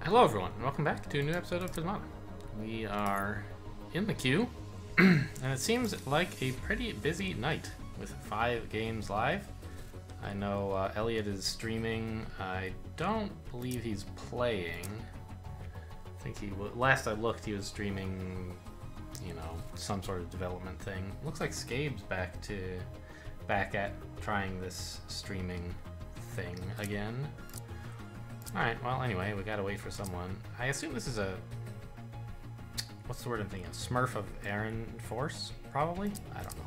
Hello everyone, and welcome back to a new episode of Prismata. We are in the queue, and it seems like a pretty busy night with 5 games live. I know Elliot is streaming. I don't believe he's playing. I think last I looked he was streaming, you know, some sort of development thing. Looks like Scabe's back at trying this streaming thing again. Alright, well, anyway, we gotta wait for someone. I assume this is a... what's the word I'm thinking? Smurf of Aaron Force? Probably? I don't know.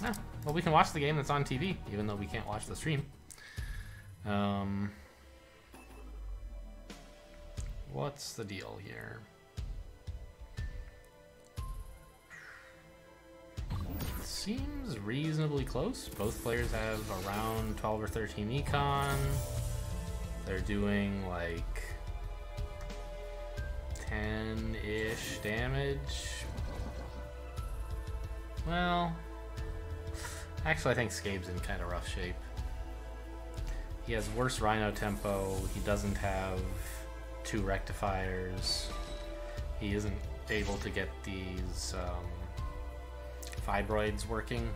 Ah, well, we can watch the game that's on TV, even though we can't watch the stream. What's the deal here? Seems reasonably close. Both players have around 12 or 13 econ. They're doing like 10-ish damage. Well, actually I think Scabe's in kind of rough shape. He has worse Rhino tempo. He doesn't have 2 rectifiers. He isn't able to get these fibroids working.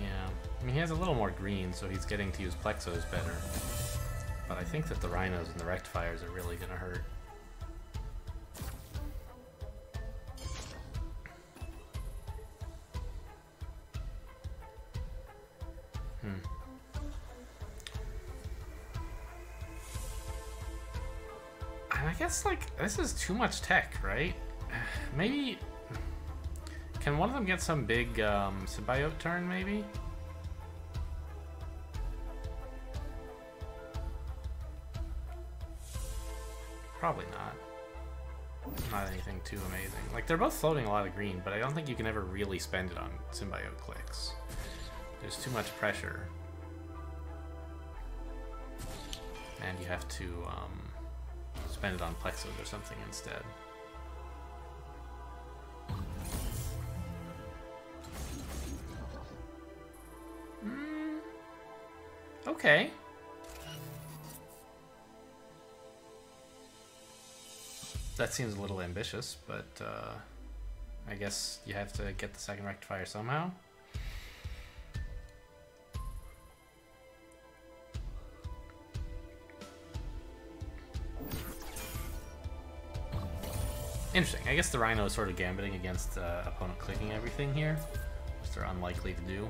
Yeah, I mean, he has a little more green, so he's getting to use plexos better. But I think that the rhinos and the rectifiers are really gonna hurt. And I guess, like, this is too much tech, right? Maybe... can one of them get some big symbiote turn, maybe? Probably not. Not anything too amazing. Like, they're both floating a lot of green, but I don't think you can ever really spend it on symbiote clicks. There's too much pressure. And you have to spend it on plexos or something instead. Okay. That seems a little ambitious, but I guess you have to get the second rectifier somehow. Interesting. I guess the Rhino is sort of gambiting against opponent clicking everything here, which they're unlikely to do.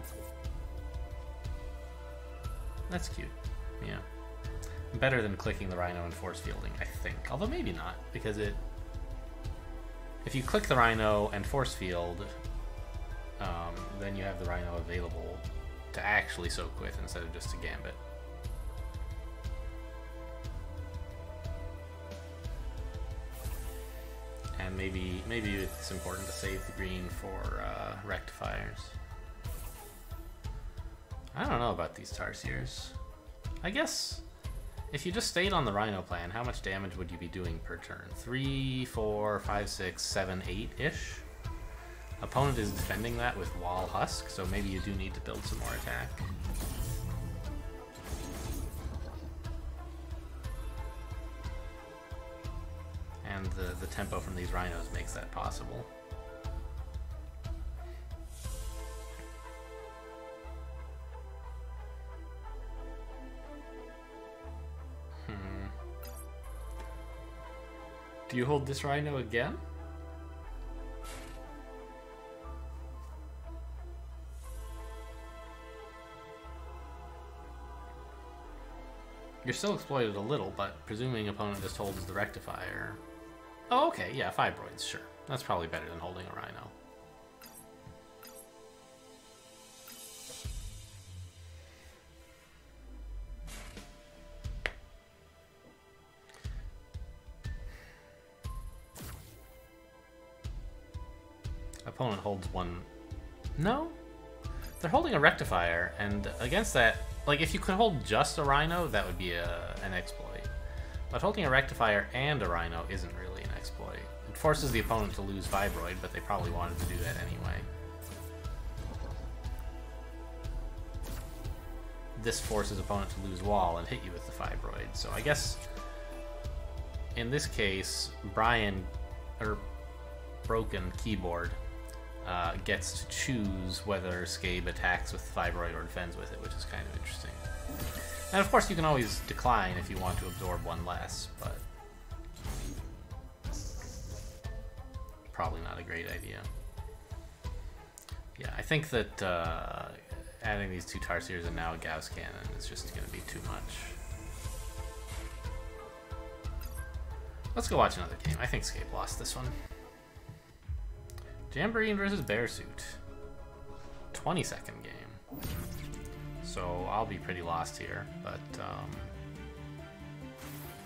That's cute. Yeah. Better than clicking the Rhino and force fielding, I think. Although maybe not, because it... if you click the Rhino and force field, then you have the Rhino available to actually soak with instead of just to gambit. And maybe it's important to save the green for rectifiers. I don't know about these Tarsiers. I guess if you just stayed on the Rhino plan, how much damage would you be doing per turn? 3, 4, 5, 6, 7, 8-ish? Opponent is defending that with Wall Husk, so maybe you do need to build some more attack. And the tempo from these Rhinos makes that possible. Do you hold this Rhino again? You're still exploited a little, but presuming opponent just holds the rectifier. Oh, okay, yeah, fibroids, sure. That's probably better than holding a Rhino. Opponent holds one. No? They're holding a rectifier, and against that, like, if you could hold just a Rhino, that would be an exploit. But holding a rectifier and a Rhino isn't really an exploit. It forces the opponent to lose Vibroid, but they probably wanted to do that anyway. this forces opponent to lose wall and hit you with the fibroid. So I guess in this case, Broken Keyboard gets to choose whether Scabe attacks with the fibroid or defends with it, which is kind of interesting. And of course you can always decline if you want to absorb one less, but probably not a great idea. Yeah, I think that adding these 2 Tarsiers and now a Gauss Cannon is just going to be too much. Let's go watch another game. I think Scape lost this one. Jamboree versus Bearsuit. 20-second game. So I'll be pretty lost here, but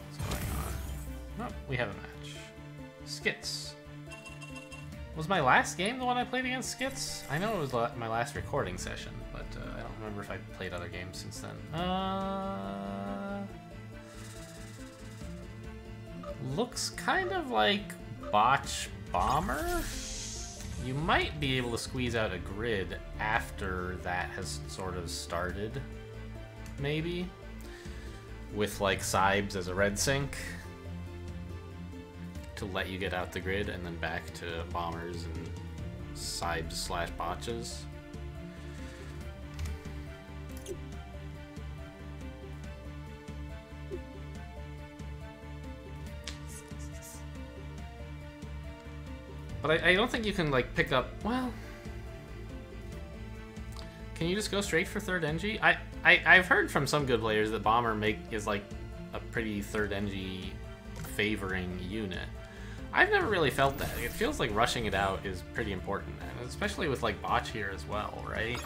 what's going on? Nope, we have a match. Skits. Was my last game the one I played against Skits? I know it was my last recording session, but I don't remember if I played other games since then. Looks kind of like Botch Bomber. You might be able to squeeze out a grid after that has sort of started, maybe, with like Sibes as a red sync to let you get out the grid and then back to bombers and Sibes / botches. But I don't think you can, like, pick up... Well... Can you just go straight for 3rd NG? I've heard from some good players that Bomber is, like, a pretty 3rd NG favoring unit. I've never really felt that. It feels like rushing it out is pretty important, and especially with, like, Botch here as well, right?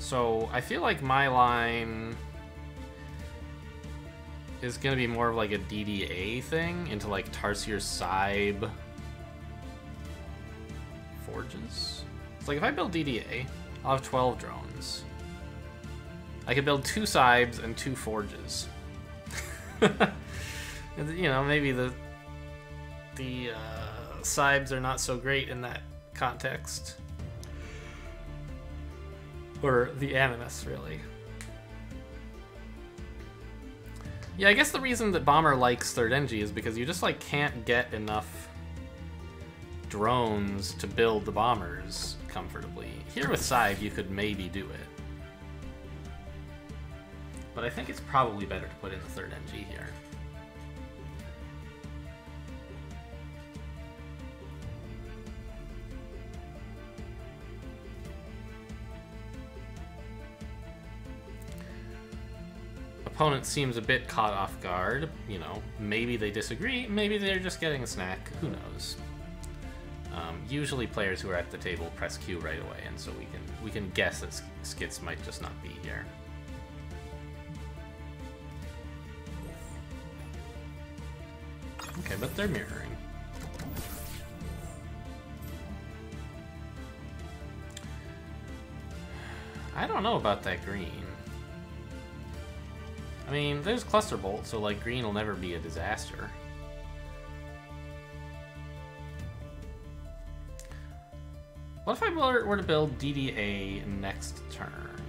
So, I feel like my line is gonna be more of, like, a DDA thing into, like, Tarsier Sibe... Forges? It's like if I build DDA, I'll have 12 drones. I could build 2 Sibes and 2 Forges. You know, maybe the Sibes are not so great in that context. Or the Animus, really. Yeah, I guess the reason that Bomber likes 3rd NG is because you just, like, can't get enough drones to build the bombers comfortably. Here with Sibe, you could maybe do it. But I think it's probably better to put in the 3rd NG here. Opponent seems a bit caught off guard. You know, maybe they disagree, maybe they're just getting a snack, who knows. Usually players who are at the table press Q right away, and so we can guess that Skits might just not be here. Okay, but they're mirroring. I don't know about that green. I mean, there's Cluster Bolt, so like green will never be a disaster. What if I were to build DDA next turn?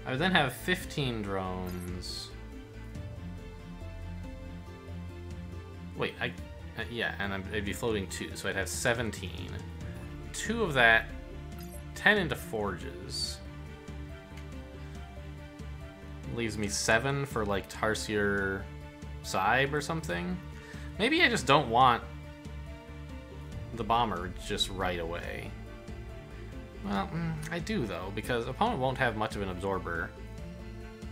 I would then have 15 drones. Wait, yeah, and I'd be floating 2, so I'd have 17. 2 of that, 10 into Forges. Leaves me 7 for like Tarsier Sibe or something. Maybe I just don't want the Bomber just right away. Well, I do though, because opponent won't have much of an absorber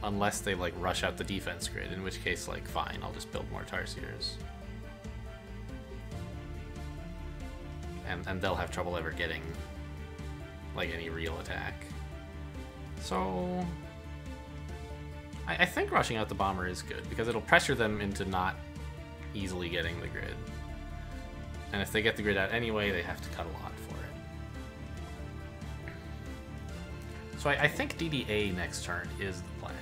unless they like rush out the defense grid, in which case, like, fine, I'll just build more Tarsiers. And they'll have trouble ever getting like any real attack. So I think rushing out the Bomber is good, because it'll pressure them into not easily getting the grid. And if they get the grid out anyway, they have to cut a lot for it. So I think DDA next turn is the plan.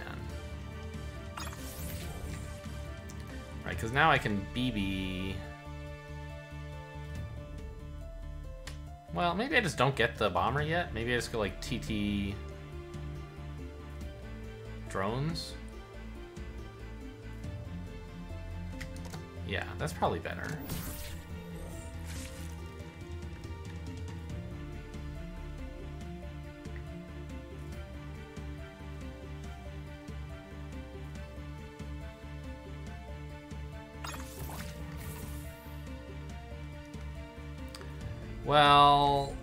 Right, because now I can BB... Well, maybe I just don't get the Bomber yet. Maybe I just go like TT drones. Yeah, that's probably better. Well,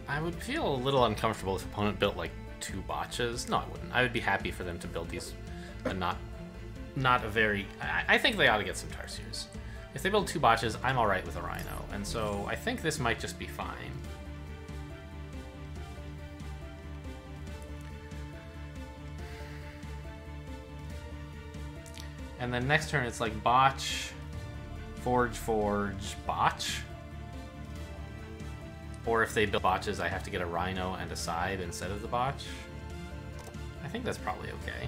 I would feel a little uncomfortable if opponent built like 2 botches. No, I wouldn't. I would be happy for them to build these, but not a very... I think they ought to get some Tarsiers. If they build 2 botches, I'm alright with a Rhino, and so I think this might just be fine. And then next turn it's like botch, forge, botch. Or if they build botches, I have to get a Rhino and a side instead of the botch. I think that's probably okay.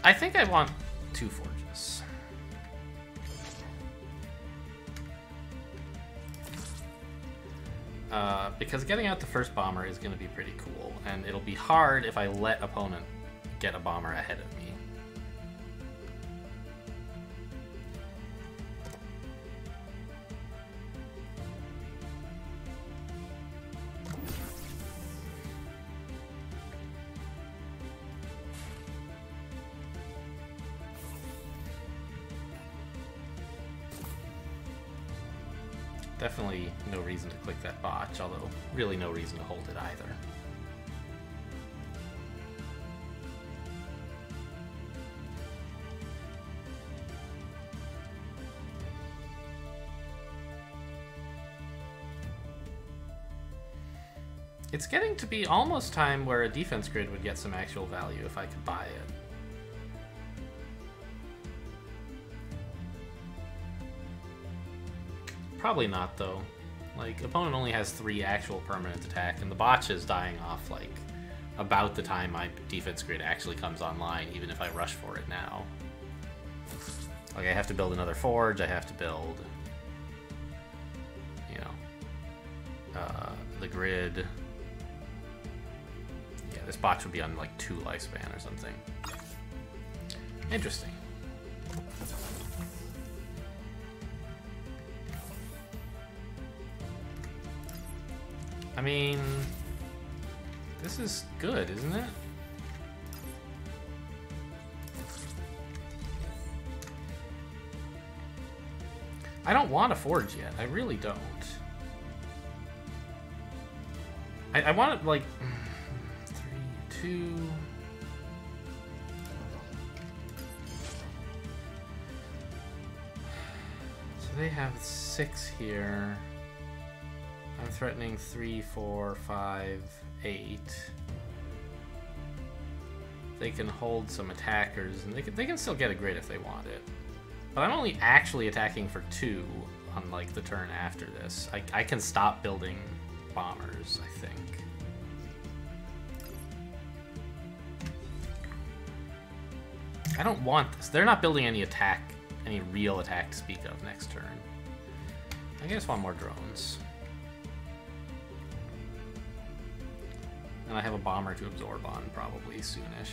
I think I want 2 forges. Because getting out the first bomber is going to be pretty cool, and it'll be hard if I let opponent get a bomber ahead of me. Definitely no reason to click that botch, although really no reason to hold it either. It's getting to be almost time where a defense grid would get some actual value if I could buy it. Probably not, though. Like, opponent only has 3 actual permanent attack, and the botch is dying off, like, about the time my defense grid actually comes online, even if I rush for it now. Like, I have to build another forge, I have to build, you know, the grid. Yeah, this botch would be on, like, 2 lifespan or something. Interesting. I mean, this is good, isn't it? I don't want a forge yet. I really don't. I want it like 3, 2. So they have 6 here. I'm threatening 3, 4, 5, 8. They can hold some attackers, and they can still get a grid if they want it. But I'm only actually attacking for 2 on like the turn after this. I can stop building bombers, I think. I don't want this. They're not building any real attack to speak of next turn. I just want more drones. And I have a bomber to absorb on probably soonish.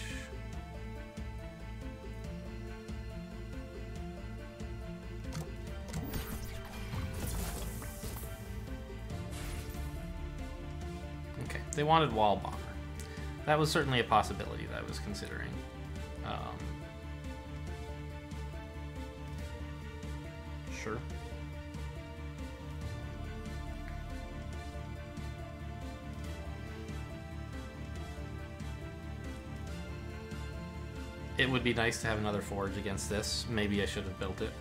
Okay, they wanted wall bomber. That was certainly a possibility that I was considering. Sure. It would be nice to have another forge against this. Maybe I should have built it.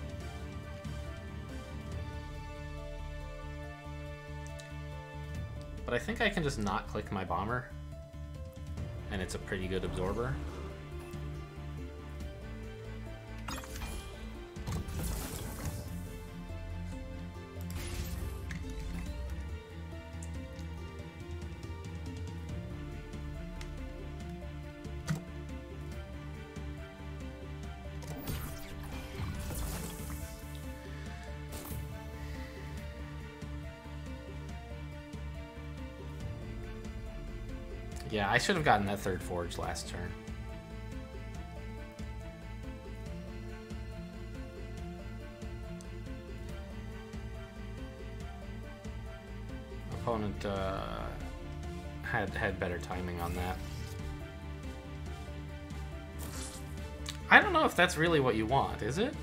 But I think I can just not click my bomber, and it's a pretty good absorber. Yeah, I should have gotten that third forge last turn. Opponent had better timing on that. I don't know if that's really what you want, is it?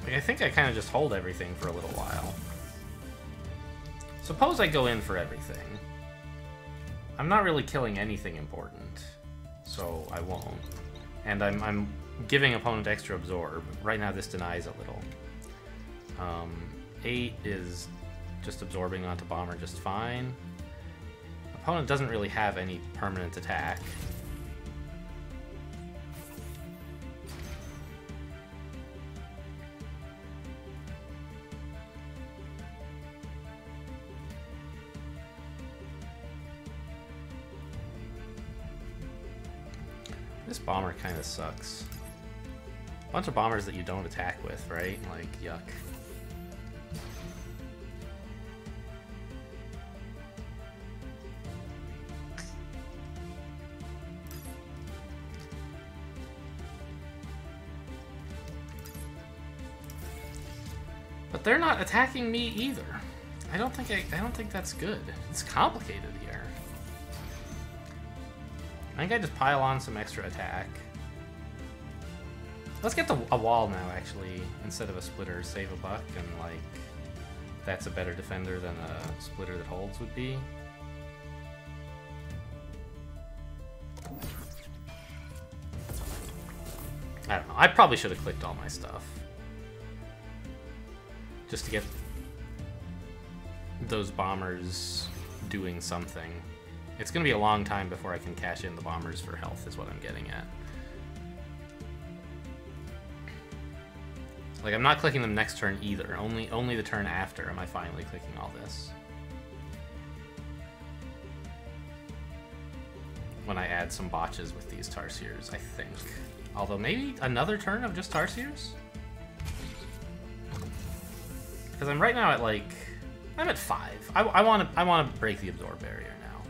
Like, I think I kind of just hold everything for a little while. Suppose I go in for everything. I'm not really killing anything important, so I won't. And I'm giving opponent extra absorb. Right now this denies a little. 8 is just absorbing onto bomber just fine. Opponent doesn't really have any permanent attack. This bomber kind of sucks. A bunch of bombers that you don't attack with, right? Like, yuck. But they're not attacking me either. I don't think that's good. It's complicated here. I think I just pile on some extra attack. Let's get a wall now, actually, instead of a splitter. Save a buck, and, like, that's a better defender than a splitter that holds would be. I don't know. I probably should have clicked all my stuff. Just to get those bombers doing something. It's going to be a long time before I can cash in the bombers for health, is what I'm getting at. Like, I'm not clicking them next turn either. Only the turn after am I finally clicking all this. When I add some botches with these Tarsiers, I think. Although maybe another turn of just Tarsiers? Because I'm right now at, like, I'm at 5. I want to break the absorb barrier now.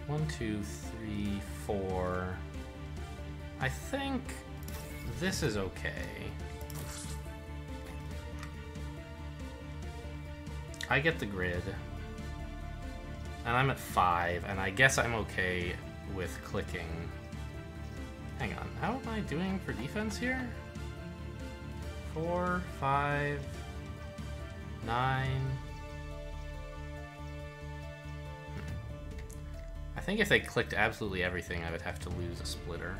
1, 2, 3, 4. I think this is okay. I get the grid. And I'm at 5, and I guess I'm okay with clicking. Hang on, how am I doing for defense here? 4, 5, 9. I think if they clicked absolutely everything, I would have to lose a splitter.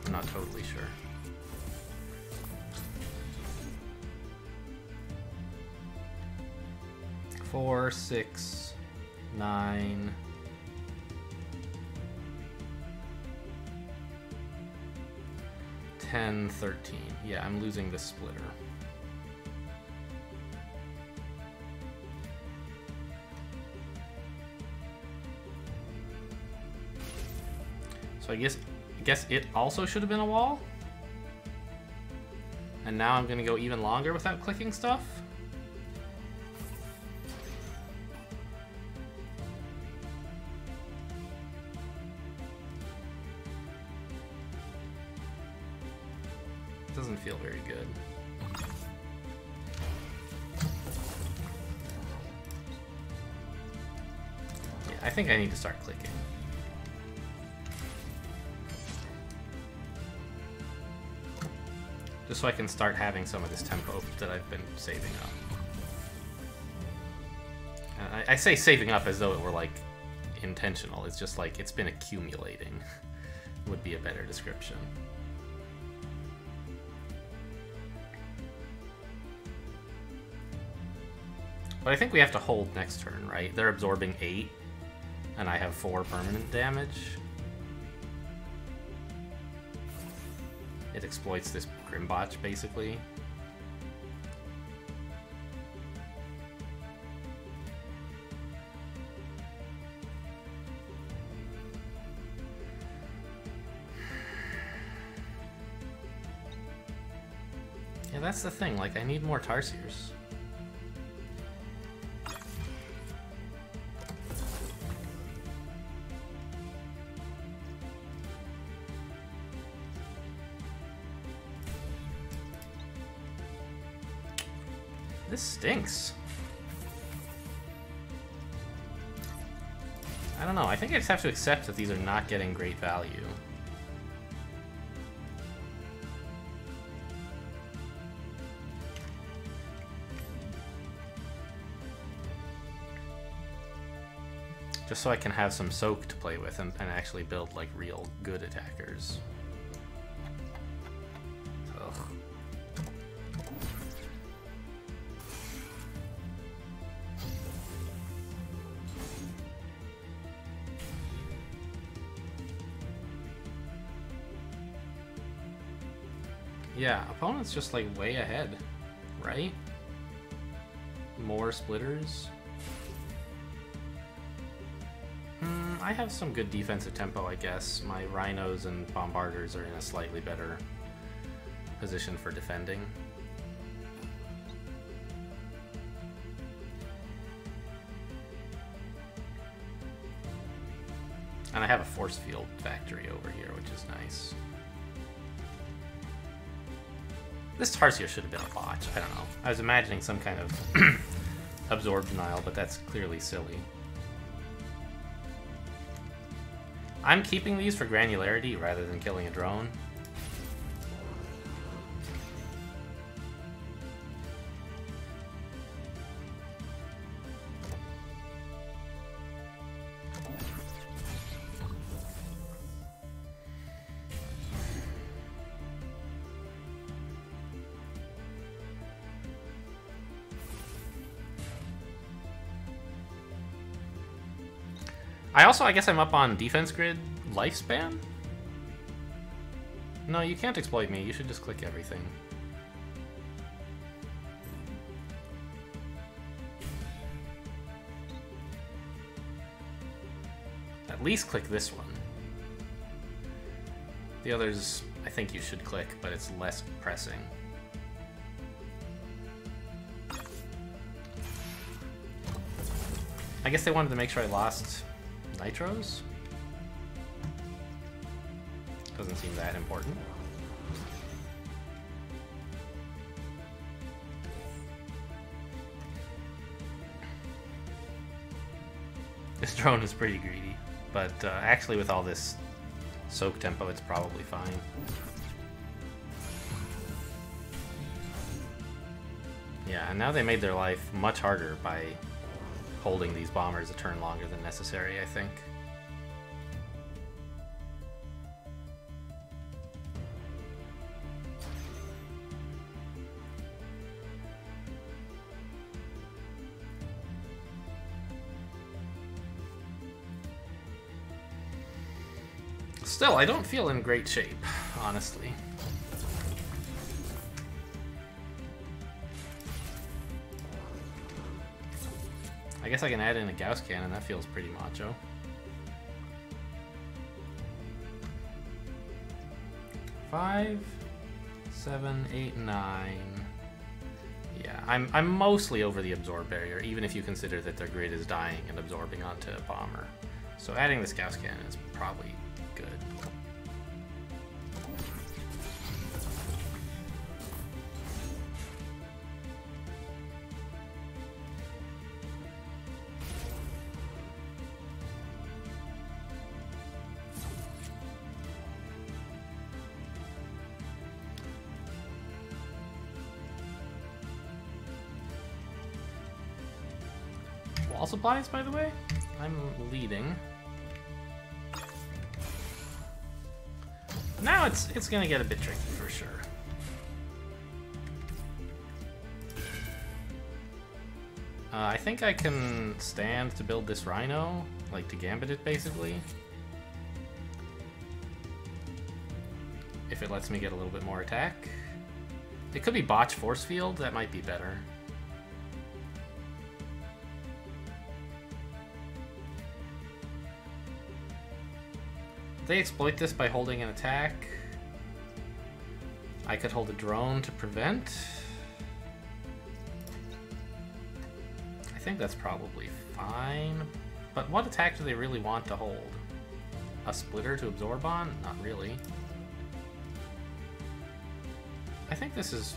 I'm not totally sure. Four, 6, 9. 10, 13. Yeah, I'm losing the splitter. So I guess it also should have been a wall. And now I'm gonna go even longer without clicking stuff. Doesn't feel very good. Yeah, I think I need to start clicking. Just so I can start having some of this tempo that I've been saving up. I say saving up as though it were, like, intentional. It's just like it's been accumulating would be a better description. But I think we have to hold next turn, right? They're absorbing 8, and I have 4 permanent damage. It exploits this Grimbotch, basically. Yeah, that's the thing, like, I need more Tarsiers. This stinks. I don't know, I think I just have to accept that these are not getting great value. Just so I can have some soak to play with and actually build like real good attackers. Ugh. Yeah, opponent's just like way ahead, right? More splitters. I have some good defensive tempo, I guess. My rhinos and bombarders are in a slightly better position for defending. And I have a force field factory over here, which is nice. This Tarsier should have been a botch. I don't know. I was imagining some kind of absorb denial, but that's clearly silly. I'm keeping these for granularity rather than killing a drone. I guess I'm up on defense grid lifespan? No, you can't exploit me. You should just click everything. At least click this one. The others, I think you should click, but it's less pressing. I guess they wanted to make sure I lost nitros? Doesn't seem that important. This drone is pretty greedy, but actually with all this soak tempo, it's probably fine. Yeah, and now they made their life much harder by holding these bombers a turn longer than necessary, I think. Still, I don't feel in great shape, honestly. I guess I can add in a Gauss cannon, that feels pretty macho. Five, 7, 8, 9. Yeah, I'm mostly over the absorb barrier, even if you consider that their grid is dying and absorbing onto a bomber. So adding this Gauss cannon is probably good. Wall supplies, by the way? I'm leading. Now it's gonna get a bit tricky for sure. I think I can stand to build this Rhino, like to gambit it basically. If it lets me get a little bit more attack. It could be botch force field, that might be better. They exploit this by holding an attack. I could hold a drone to prevent. I think that's probably fine. But what attack do they really want to hold? A splitter to absorb on? Not really. I think this is...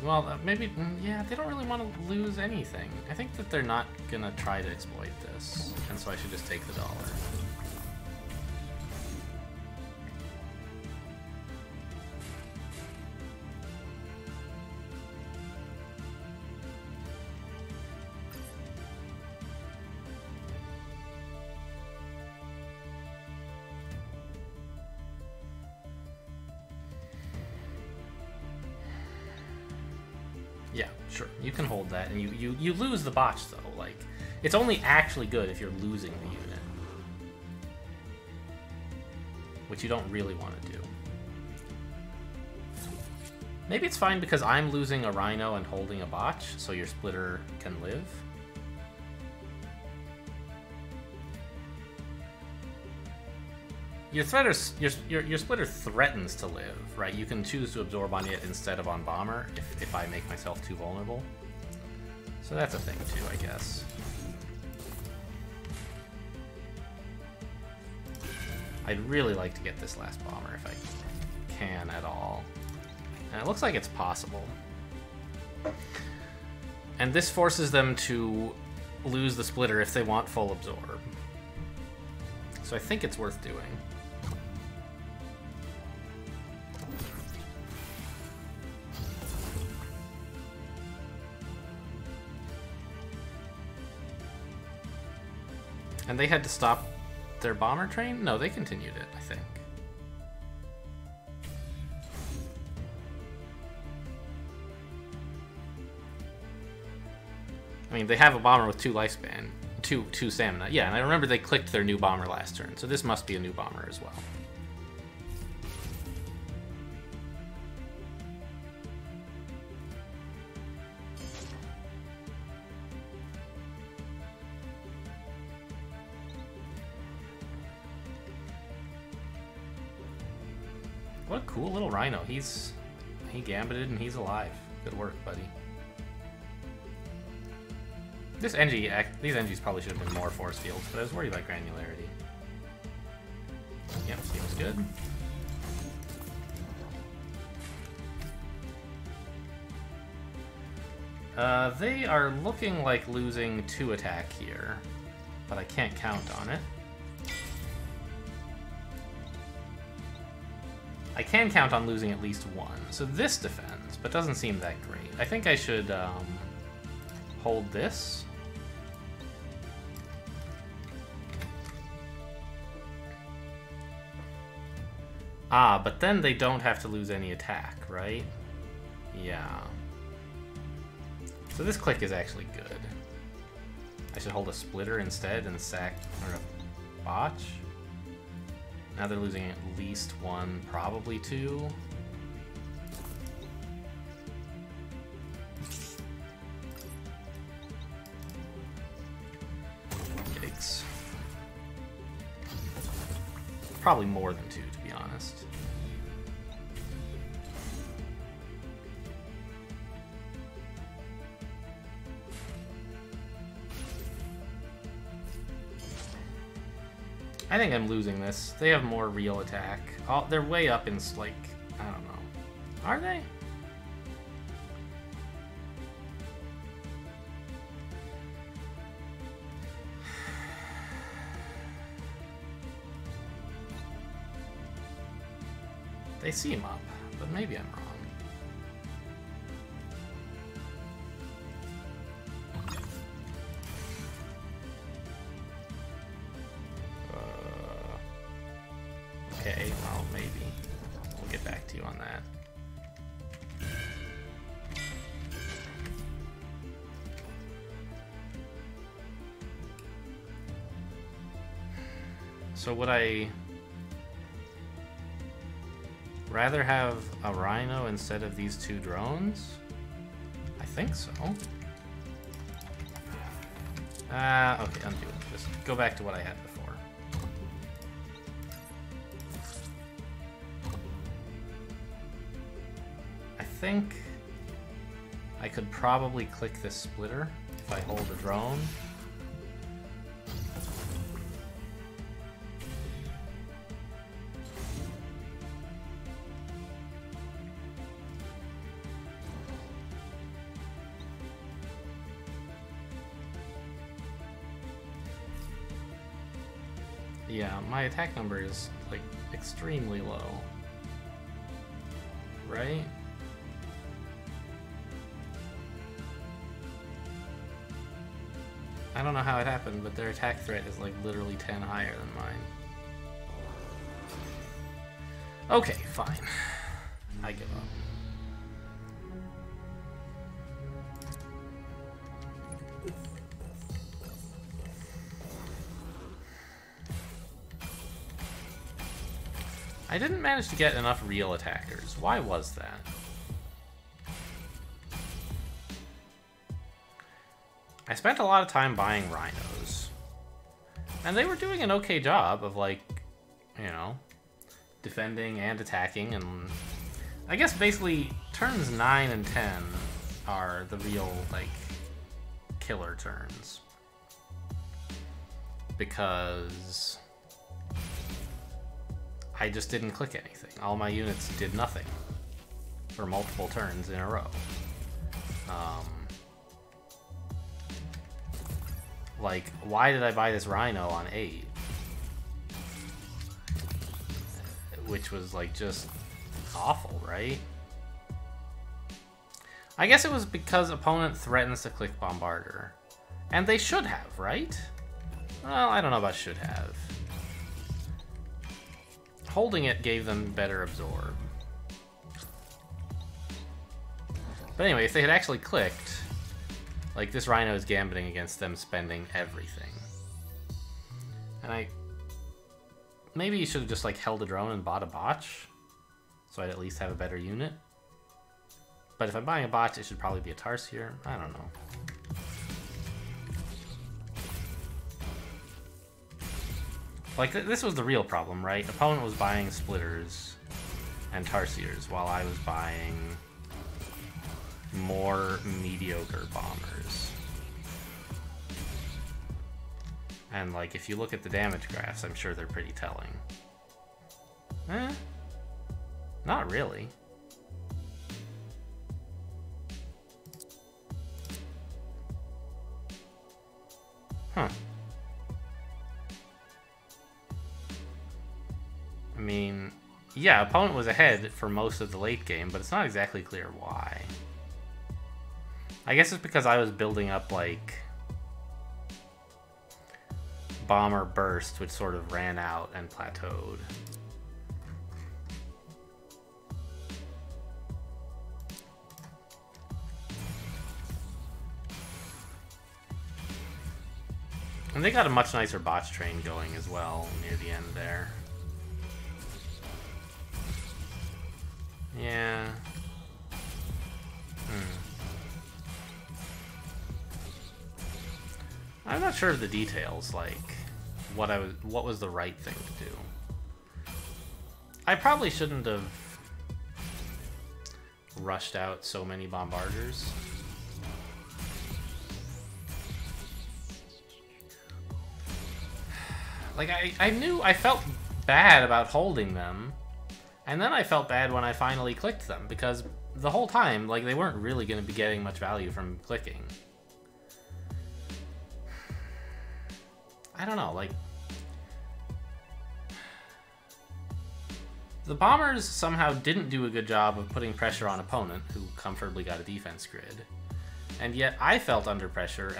Well, maybe... Yeah, they don't really want to lose anything. I think that they're not gonna try to exploit this. And so I should just take the dollar. Yeah, sure. You can hold that, and you lose the botch, though. Like, it's only actually good if you're losing the unit. Which you don't really want to do. Maybe it's fine because I'm losing a Rhino and holding a botch, so your splitter can live. Your splitter threatens to live, right? You can choose to absorb on it instead of on bomber if I make myself too vulnerable. So that's a thing too, I guess. I'd really like to get this last bomber if I can at all. And it looks like it's possible. And this forces them to lose the splitter if they want full absorb. So I think it's worth doing. And they had to stop their bomber train? No, they continued it, I think. I mean, they have a bomber with 2 lifespan, two stamina. Yeah, and I remember they clicked their new bomber last turn, so this must be a new bomber as well. What a cool little Rhino. He gambited and he's alive. Good work, buddy. These NGs probably should have been more force fields, but I was worried about granularity. Yep, seems good. They are looking like losing 2 attack here, but I can't count on it. I can count on losing at least 1, so this defends, but doesn't seem that great. I think I should hold this. Ah, but then they don't have to lose any attack, right? Yeah. So this click is actually good. I should hold a splitter instead and sack or a botch. Now they're losing at least 1, probably 2. Yikes. Probably more than 2, to be honest. I think I'm losing this. They have more real attack. Oh, they're way up in, like, I don't know. Are they? They seem up, but maybe I'm wrong. Okay, well, maybe. We'll get back to you on that. So would I rather have a Rhino instead of these 2 drones? I think so. Okay, undo it. Just go back to what I had before. think I could probably click this splitter if I hold a drone. Yeah, my attack number is, like, extremely low. Right? I don't know how it happened, but their attack threat is, like, literally 10 higher than mine. Okay, fine. I give up. I didn't manage to get enough real attackers. Why was that? I spent a lot of time buying rhinos. And they were doing an okay job of, like, you know, defending and attacking. And I guess basically turns 9 and 10 are the real, like, killer turns. Because I just didn't click anything. All my units did nothing for multiple turns in a row. Like, why did I buy this rhino on 8? Which was, like, just awful, right? I guess it was because opponent threatens to click Bombarder. And they should have, right? Well, I don't know about should have. Holding it gave them better absorb. But anyway, if they had actually clicked, like, this rhino is gambiting against them spending everything. And maybe you should have just, like, held a drone and bought a botch, so I'd at least have a better unit. But if I'm buying a botch, it should probably be a Tarsier. I don't know. Like, this was the real problem, right? Opponent was buying splitters and Tarsiers while I was buying more mediocre bombers. And, like, if you look at the damage graphs, I'm sure they're pretty telling. Not really. Huh. I mean, yeah, opponent was ahead for most of the late game, but it's not exactly clear why. I guess it's because I was building up, like, bomber burst, which sort of ran out and plateaued. And they got a much nicer botch train going as well near the end there. Yeah. I'm not sure of the details, like what was the right thing to do. I probably shouldn't have rushed out so many bombarders. Like, I felt bad about holding them, and then I felt bad when I finally clicked them, because the whole time, like, they weren't really going to be getting much value from clicking. I don't know, like, the bombers somehow didn't do a good job of putting pressure on opponent, who comfortably got a defense grid, and yet I felt under pressure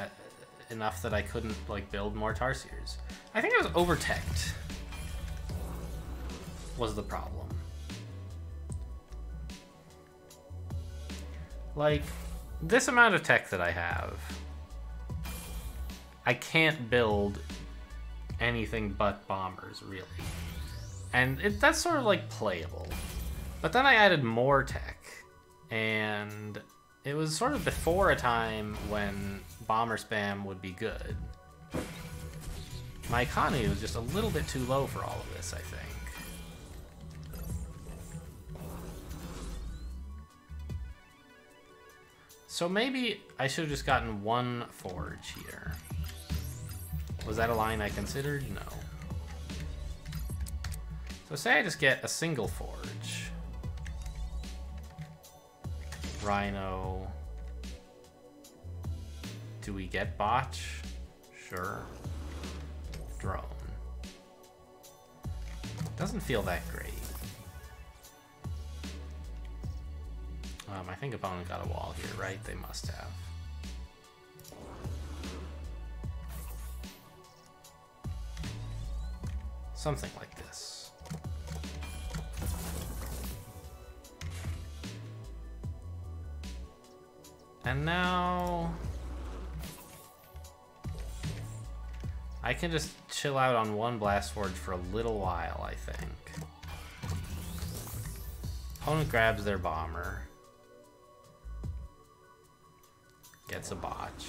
enough that I couldn't, like, build more Tarsiers. I think I was over-teched, was the problem. Like, this amount of tech that I have, I can't build anything but bombers, really. And that's sort of, like, playable. But then I added more tech, and it was sort of before a time when bomber spam would be good. My economy was just a little bit too low for all of this, I think. So maybe I should have just gotten one forge here. Was that a line I considered? No. So say I just get a single forge. Rhino. Do we get botch? Sure. Drone. Doesn't feel that great. I think opponent got a wall here, right? They must have. Something like this. And now I can just chill out on one Blast Forge for a little while, I think. Opponent grabs their bomber. Gets a botch.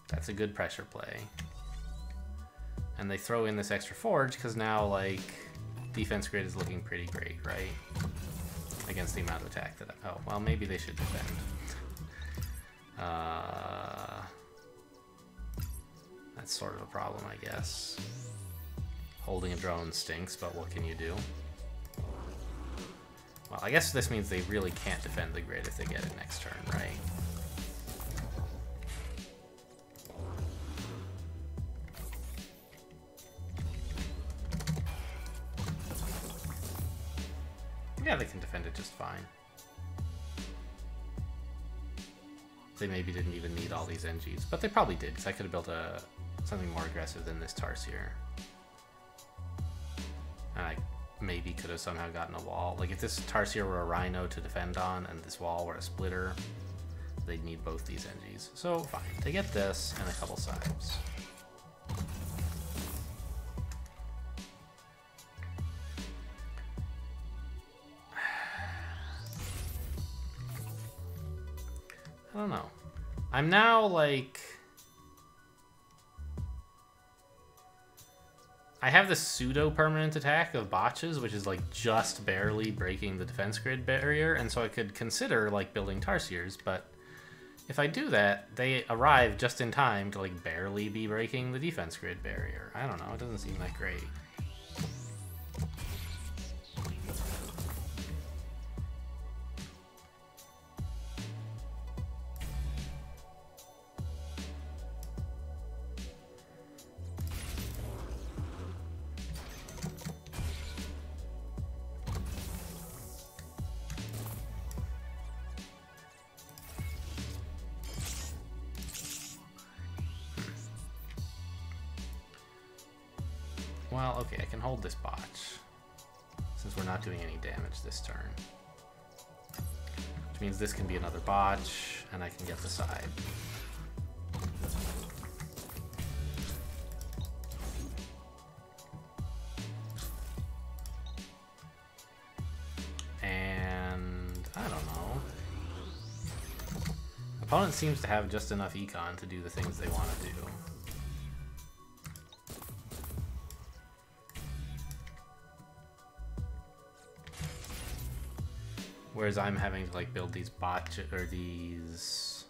That's a good pressure play. And they throw in this extra forge because now, like, defense grid is looking pretty great, right? Against the amount of attack that oh, well, maybe they should defend. That's sort of a problem, I guess. Holding a drone stinks, but what can you do? Well, I guess this means they really can't defend the grid if they get it next turn, right? Yeah, they can defend it just fine. They maybe didn't even need all these NGs, but they probably did, because I could have built something more aggressive than this Tarsier. And I maybe could have somehow gotten a wall. Like, if this Tarsier were a Rhino to defend on, and this wall were a splitter, they'd need both these NGs. So, fine. They get this, and a couple sides. I don't know. I'm now, like... I have this pseudo-permanent attack of botches, which is, like, just barely breaking the defense grid barrier, and so I could consider, like, building Tarsiers, but if I do that, they arrive just in time to, like, barely be breaking the defense grid barrier. I don't know, it doesn't seem that great. Well, okay, I can hold this botch, since we're not doing any damage this turn. Which means this can be another botch, and I can get the side. And I don't know. Opponent seems to have just enough econ to do the things they want to do. Whereas I'm having to, like, build these these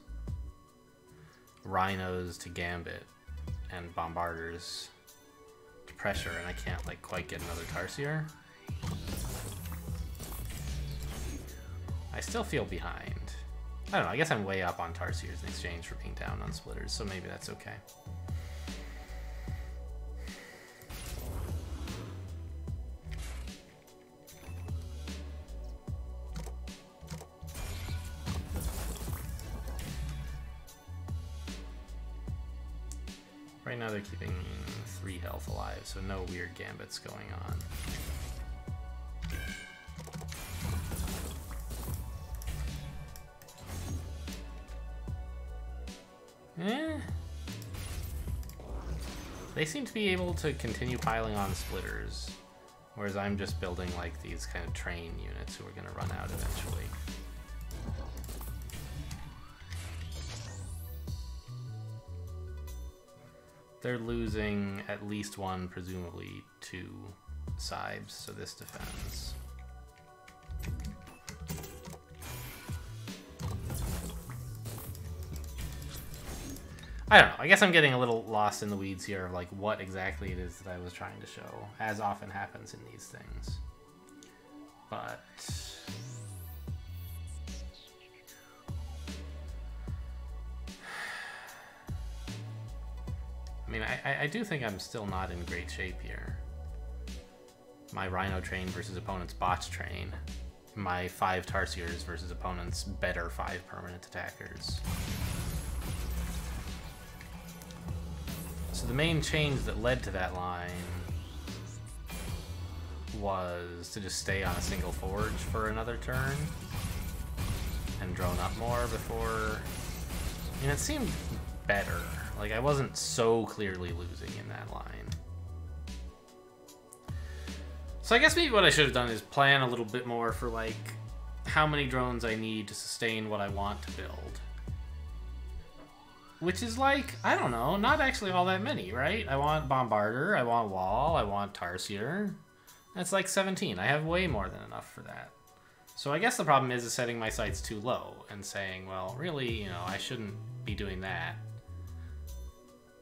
rhinos to gambit and bombarders to pressure, and I can't, like, quite get another Tarsier. I still feel behind. I don't know, I guess I'm way up on Tarsiers in exchange for being down on splitters, so maybe that's okay. Right now they're keeping 3 health alive, so no weird gambits going on. They seem to be able to continue piling on splitters, whereas I'm just building, like, these kind of train units who are going to run out eventually. They're losing at least 1, presumably 2 sides, so this defends. I don't know. I guess I'm getting a little lost in the weeds here of like what exactly it is that I was trying to show, as often happens in these things. But I mean, I do think I'm still not in great shape here. My Rhino train versus opponent's botch train. My 5 Tarsiers versus opponent's better 5 permanent attackers. So the main change that led to that line was to just stay on a single forge for another turn and drone up more before... I mean, it seemed better. Like, I wasn't so clearly losing in that line. So I guess maybe what I should have done is plan a little bit more for, like, how many drones I need to sustain what I want to build. Which is like, I don't know, not actually all that many, right? I want Bombarder, I want Wall, I want Tarsier. That's like 17. I have way more than enough for that. So I guess the problem is setting my sights too low and saying, well, really, you know, I shouldn't be doing that.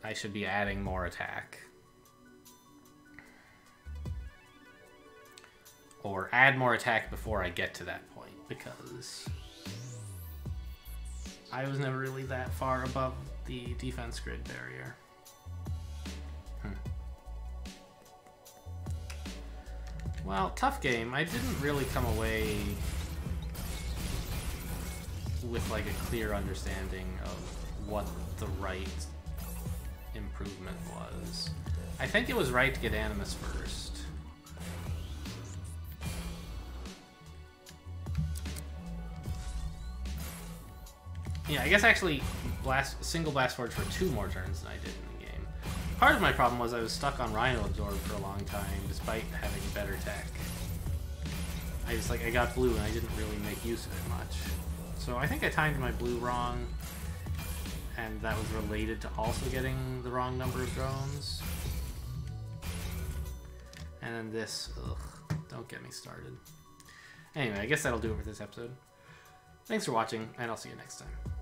I should be adding more attack. Or add more attack before I get to that point, because I was never really that far above the defense grid barrier. Well, tough game. I didn't really come away with like a clear understanding of what the right improvement was. I think it was right to get Animus first. Yeah, I guess actually single Blast Forge for 2 more turns than I did in the game. Part of my problem was I was stuck on Rhino Absorb for a long time, despite having better tech. I got blue and I didn't really make use of it much. So I think I timed my blue wrong, and that was related to also getting the wrong number of drones. And then this, ugh, don't get me started. Anyway, I guess that'll do it for this episode. Thanks for watching, and I'll see you next time.